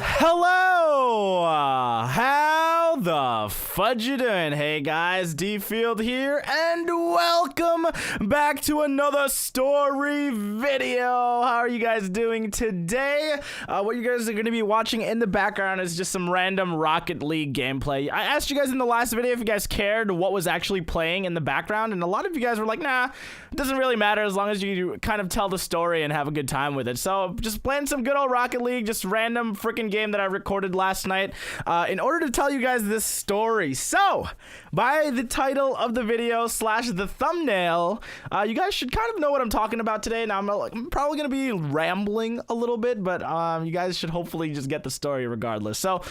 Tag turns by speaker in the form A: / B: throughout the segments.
A: Hello! How the fudge you doing? Hey guys, DField here, and welcome back to another story video. How are you guys doing today? What you guys are going to be watching in the background is just some random Rocket League gameplay. I asked you guys in the last video if you guys cared what was actually playing in the background, and a lot of you guys were like, nah, it doesn't really matter as long as you kind of tell the story and have a good time with it. So just playing some good old Rocket League, just random freaking game that I recorded last night in order to tell you guys this story. So by the title of the video slash the thumbnail, you guys should kind of know what I'm talking about today. Now I'm probably gonna be rambling a little bit, but you guys should hopefully just get the story regardless. So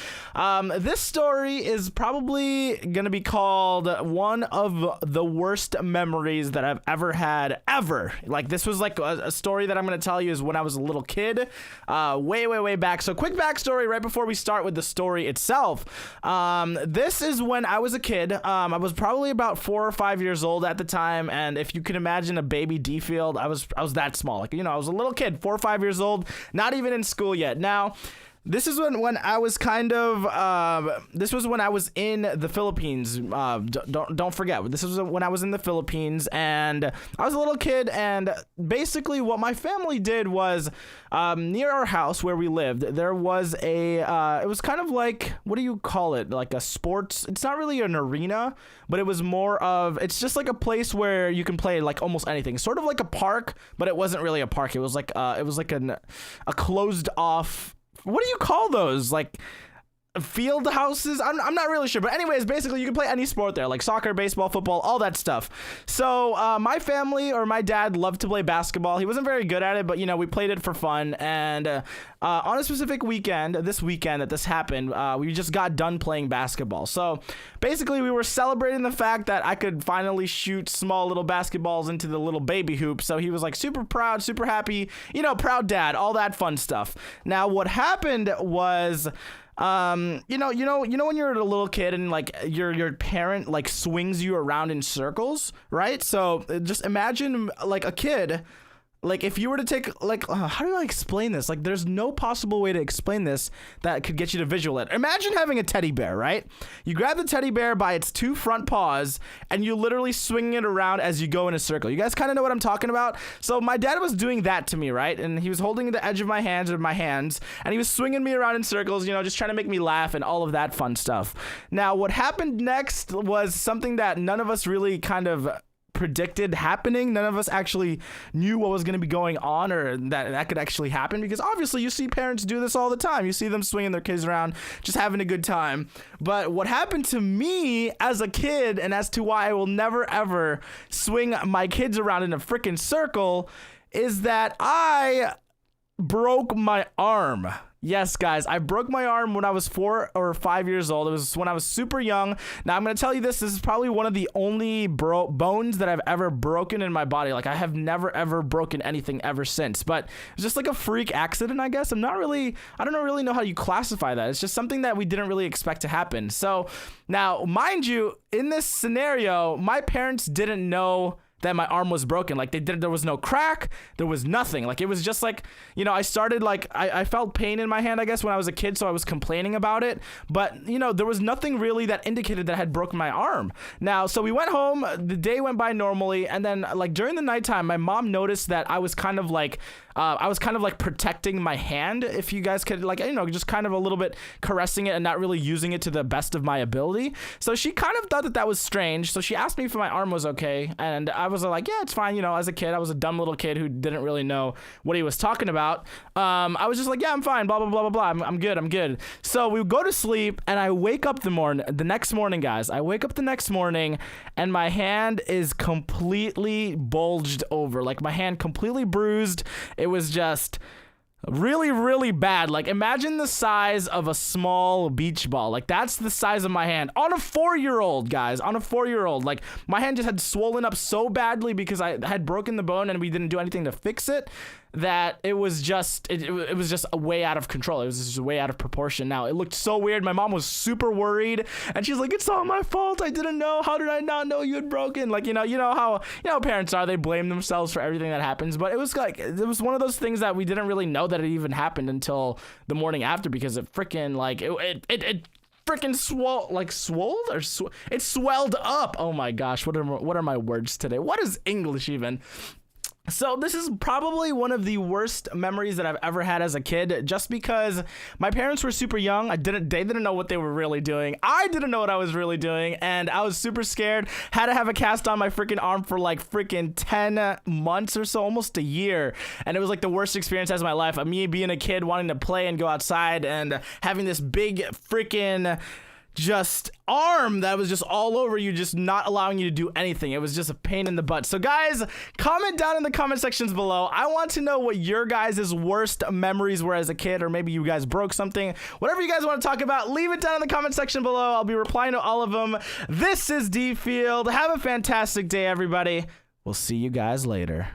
A: this story is probably gonna be called one of the worst memories that I've ever had ever. Like, this was like a story that I'm gonna tell you is when I was a little kid, way back. So quick backstory right before we start with the story itself. This is when I was a kid. I was probably about 4 or 5 years old at the time, and if you can imagine a baby DField, I was that small. Like, you know, I was a little kid, 4 or 5 years old, not even in school yet. Now, this is when I was kind of, this was when I was in the Philippines. Don't forget, this was when I was in the Philippines, and I was a little kid, and basically what my family did was, near our house where we lived, there was a, it was kind of like, what do you call it? Like a sports, it's not really an arena, but it was more of, it's just like a place where you can play like almost anything. Sort of like a park, but it wasn't really a park. It was like a closed off, what do you call those? Like field houses? I'm not really sure, but anyways, basically you can play any sport there, like soccer, baseball, football, all that stuff. So my family, or my dad, loved to play basketball. He wasn't very good at it, but you know, we played it for fun. And on a specific weekend, this weekend that this happened, we just got done playing basketball. So basically we were celebrating the fact that I could finally shoot small little basketballs into the little baby hoop. So he was like super proud, super happy, you know, proud dad, all that fun stuff. Now what happened was, you know when you're a little kid and like your parent like swings you around in circles, right? So just imagine like a kid, like if you were to take like, how do I explain this? Like, there's no possible way to explain this that could get you to visualize it. Imagine having a teddy bear, right? You grab the teddy bear by its 2 front paws and you literally swing it around as you go in a circle. You guys kind of know what I'm talking about? So my dad was doing that to me, right? And he was holding the edge of my hands, and he was swinging me around in circles, you know, just trying to make me laugh and all of that fun stuff. Now, what happened next was something that none of us really kind of predicted happening. None of us actually knew what was going to be going on, or that could actually happen, because obviously you see parents do this all the time. You see them swinging their kids around, just having a good time. But what happened to me as a kid, and as to why I will never ever swing my kids around in a freaking circle, is that I broke my arm. Yes, guys, I broke my arm when I was 4 or 5 years old. It was when I was super young. Now, I'm going to tell you this is probably one of the only bones that I've ever broken in my body. Like, I have never, ever broken anything ever since. But it's just like a freak accident, I guess. I don't really know how you classify that. It's just something that we didn't really expect to happen. So, now, mind you, in this scenario, my parents didn't know that my arm was broken. Like, there was no crack, there was nothing. Like, it was just like, you know, I started like, I felt pain in my hand, I guess, when I was a kid, so I was complaining about it, but you know, there was nothing really that indicated that I had broken my arm. Now, so we went home, the day went by normally, and then like during the nighttime, my mom noticed that I was kind of like protecting my hand, if you guys could, like, you know, just kind of a little bit caressing it and not really using it to the best of my ability. So she kind of thought that was strange. So she asked me if my arm was okay, and I was like, yeah, it's fine. You know, as a kid, I was a dumb little kid who didn't really know what he was talking about. I was just like, yeah, I'm fine, blah, blah, blah, blah, blah. I'm good. So we go to sleep, and I wake up the next morning, guys. I wake up the next morning, and my hand is completely bulged over. Like, my hand completely bruised. It was just Really bad. Like, imagine the size of a small beach ball. Like, that's the size of my hand on a 4-year-old, guys. On a 4-year-old. Like, my hand just had swollen up so badly because I had broken the bone and we didn't do anything to fix it, that it was just it was just way out of control. It was just way out of proportion. Now, it looked so weird. My mom was super worried and she's like, it's all my fault. I didn't know. How did I not know you had broken? Like, you know how parents are. They blame themselves for everything that happens. But it was like, it was one of those things that we didn't really know that it even happened until the morning after, because it freaking, like, it freaking it swelled up. Oh my gosh, what are my words today? What is English even? So this is probably one of the worst memories that I've ever had as a kid, just because my parents were super young. They didn't know what they were really doing. I didn't know what I was really doing, and I was super scared. Had to have a cast on my freaking arm for like freaking 10 months or so, almost a year. And it was like the worst experience of my life. Me being a kid wanting to play and go outside and having this big freaking just arm that was just all over you, just not allowing you to do anything. It was just a pain in the butt. So guys, comment down in the comment sections below. I want to know what your guys' worst memories were as a kid, or maybe you guys broke something. Whatever you guys want to talk about, leave it down in the comment section below. I'll be replying to all of them. This is DField. Have a fantastic day, everybody. We'll see you guys later.